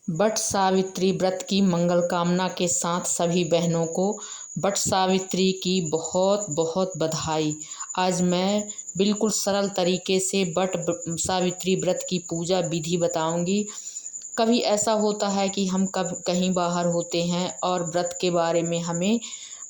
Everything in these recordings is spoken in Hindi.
वट सावित्री व्रत की मंगल कामना के साथ सभी बहनों को वट सावित्री की बहुत बहुत बधाई। आज मैं बिल्कुल सरल तरीके से वट सावित्री व्रत की पूजा विधि बताऊंगी। कभी ऐसा होता है कि हम कब कहीं बाहर होते हैं और व्रत के बारे में हमें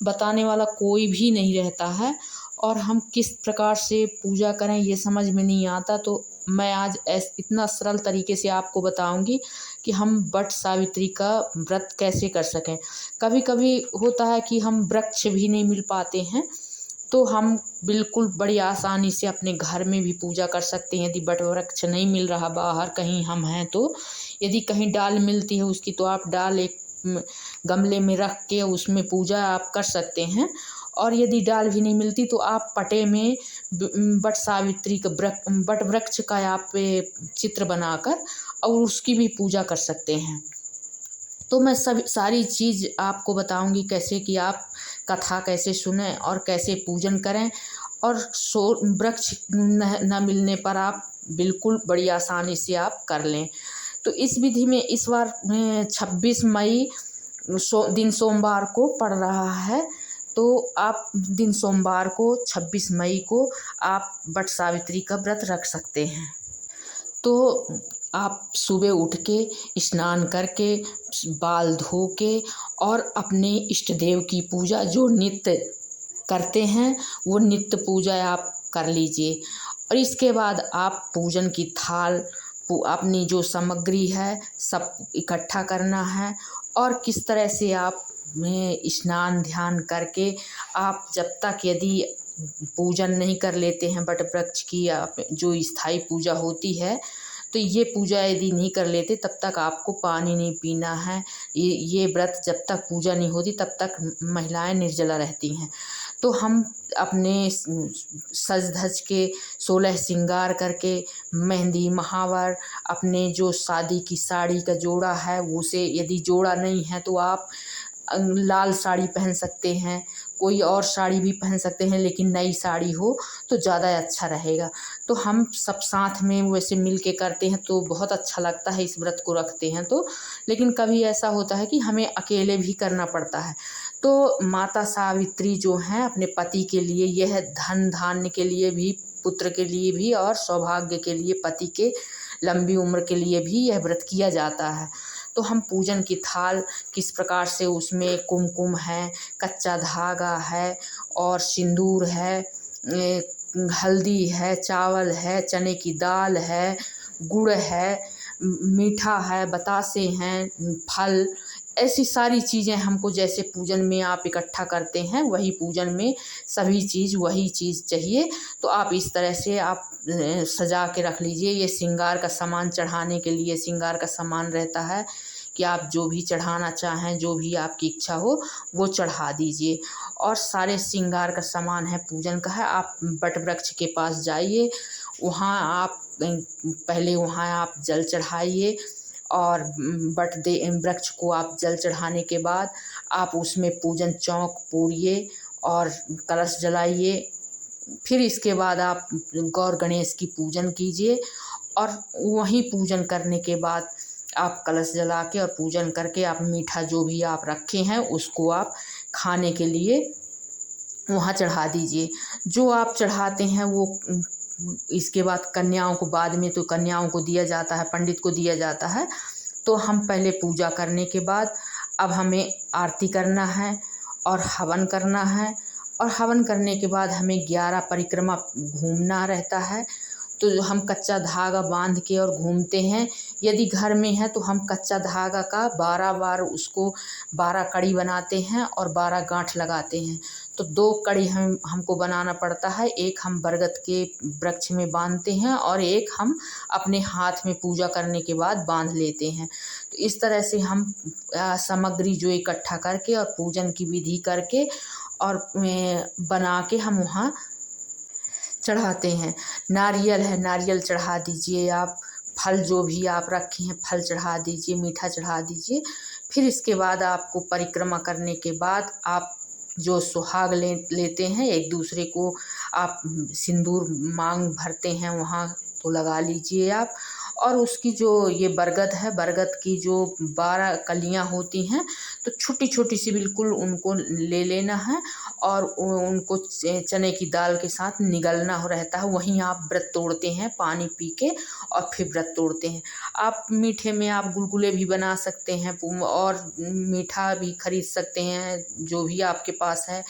बताने वाला कोई भी नहीं रहता है और हम किस प्रकार से पूजा करें ये समझ में नहीं आता। तो मैं आज इतना सरल तरीके से आपको बताऊंगी कि हम वट सावित्री का व्रत कैसे कर सकें। कभी कभी होता है कि हम वृक्ष भी नहीं मिल पाते हैं, तो हम बिल्कुल बड़ी आसानी से अपने घर में भी पूजा कर सकते हैं। यदि वट वृक्ष नहीं मिल रहा बाहर कहीं हम हैं, तो यदि कहीं डाल मिलती है उसकी, तो आप डाल एक गमले में रख के उसमें पूजा आप कर सकते हैं। और यदि डाल भी नहीं मिलती तो आप पटे में वट सावित्री का वट वृक्ष का आप चित्र बनाकर और उसकी भी पूजा कर सकते हैं। तो मैं सभी सारी चीज़ आपको बताऊंगी कैसे कि आप कथा कैसे सुनें और कैसे पूजन करें। और वृक्ष न मिलने पर आप बिल्कुल बड़ी आसानी से आप कर लें। तो इस विधि में इस बार 26 मई दिन सोमवार को पड़ रहा है। तो आप दिन सोमवार को 26 मई को आप वट सावित्री का व्रत रख सकते हैं। तो आप सुबह उठ के स्नान करके बाल धो के और अपने इष्ट देव की पूजा जो नित्य करते हैं वो नित्य पूजा आप कर लीजिए। और इसके बाद आप पूजन की थाल अपनी जो सामग्री है सब इकट्ठा करना है। और किस तरह से आप में स्नान ध्यान करके आप जब तक यदि पूजन नहीं कर लेते हैं वट वृक्ष की जो स्थायी पूजा होती है, तो ये पूजा यदि नहीं कर लेते तब तक आपको पानी नहीं पीना है। ये व्रत जब तक पूजा नहीं होती तब तक महिलाएं निर्जला रहती हैं। तो हम अपने सज धज के 16 श्रृंगार करके मेहंदी महावर अपने जो शादी की साड़ी का जोड़ा है उसे, यदि जोड़ा नहीं है तो आप लाल साड़ी पहन सकते हैं, कोई और साड़ी भी पहन सकते हैं, लेकिन नई साड़ी हो तो ज़्यादा अच्छा रहेगा। तो हम सब साथ में वैसे मिल के करते हैं तो बहुत अच्छा लगता है, इस व्रत को रखते हैं तो। लेकिन कभी ऐसा होता है कि हमें अकेले भी करना पड़ता है। तो माता सावित्री जो हैं अपने पति के लिए, यह धन धान्य के लिए भी, पुत्र के लिए भी और सौभाग्य के लिए, पति के लंबी उम्र के लिए भी यह व्रत किया जाता है। तो हम पूजन की थाल किस प्रकार से, उसमें कुमकुम है, कच्चा धागा है और सिंदूर है, हल्दी है, चावल है, चने की दाल है, गुड़ है, मीठा है, बतासे हैं, फल, ऐसी सारी चीज़ें हमको जैसे पूजन में आप इकट्ठा करते हैं वही पूजन में सभी चीज़ वही चीज़ चाहिए। तो आप इस तरह से आप सजा के रख लीजिए। ये श्रृंगार का सामान चढ़ाने के लिए श्रृंगार का सामान रहता है कि आप जो भी चढ़ाना चाहें, जो भी आपकी इच्छा हो वो चढ़ा दीजिए। और सारे श्रृंगार का सामान है पूजन का है। आप वट वृक्ष के पास जाइए, वहाँ आप पहले वहाँ आप जल चढ़ाइए और वृक्ष को आप जल चढ़ाने के बाद आप उसमें पूजन चौक पूरिए और कलश जलाइए। फिर इसके बाद आप गौर गणेश की पूजन कीजिए और वहीं पूजन करने के बाद आप कलश जला के और पूजन करके आप मीठा जो भी आप रखे हैं उसको आप खाने के लिए वहाँ चढ़ा दीजिए। जो आप चढ़ाते हैं वो इसके बाद कन्याओं को, बाद में तो कन्याओं को दिया जाता है, पंडित को दिया जाता है। तो हम पहले पूजा करने के बाद अब हमें आरती करना है और हवन करना है। और हवन करने के बाद हमें 11 परिक्रमा घूमना रहता है। तो हम कच्चा धागा बांध के और घूमते हैं। यदि घर में है तो हम कच्चा धागा का 12 बार उसको 12 कड़ी बनाते हैं और 12 गांठ लगाते हैं। तो 2 कड़ी हमको बनाना पड़ता है। एक हम बरगद के वृक्ष में बांधते हैं और एक हम अपने हाथ में पूजा करने के बाद बांध लेते हैं। तो इस तरह से हम सामग्री जो इकट्ठा करके और पूजन की विधि करके और बना के हम वहाँ चढ़ाते हैं। नारियल है, नारियल चढ़ा दीजिए आप, फल जो भी आप रखे हैं फल चढ़ा दीजिए, मीठा चढ़ा दीजिए। फिर इसके बाद आपको परिक्रमा करने के बाद आप जो सुहाग लेते हैं एक दूसरे को, आप सिंदूर मांग भरते हैं वहाँ तो लगा लीजिए आप। और उसकी जो ये बरगद है, बरगद की जो 12 कलियां होती हैं, तो छोटी छोटी सी बिल्कुल उनको ले लेना है और उनको चने की दाल के साथ निगलना हो रहता है। वहीं आप व्रत तोड़ते हैं पानी पी के और फिर व्रत तोड़ते हैं। आप मीठे में आप गुलगुले भी बना सकते हैं और मीठा भी खरीद सकते हैं, जो भी आपके पास है।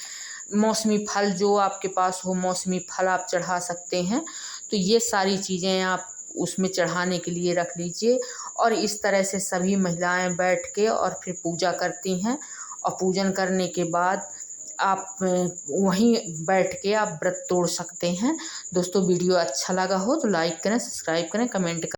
मौसमी फल जो आपके पास हो, मौसमी फल आप चढ़ा सकते हैं। तो ये सारी चीज़ें आप उसमें चढ़ाने के लिए रख लीजिए। और इस तरह से सभी महिलाएं बैठ के और फिर पूजा करती हैं। और पूजन करने के बाद आप वहीं बैठ के आप व्रत तोड़ सकते हैं। दोस्तों वीडियो अच्छा लगा हो तो लाइक करें, सब्सक्राइब करें, कमेंट करें।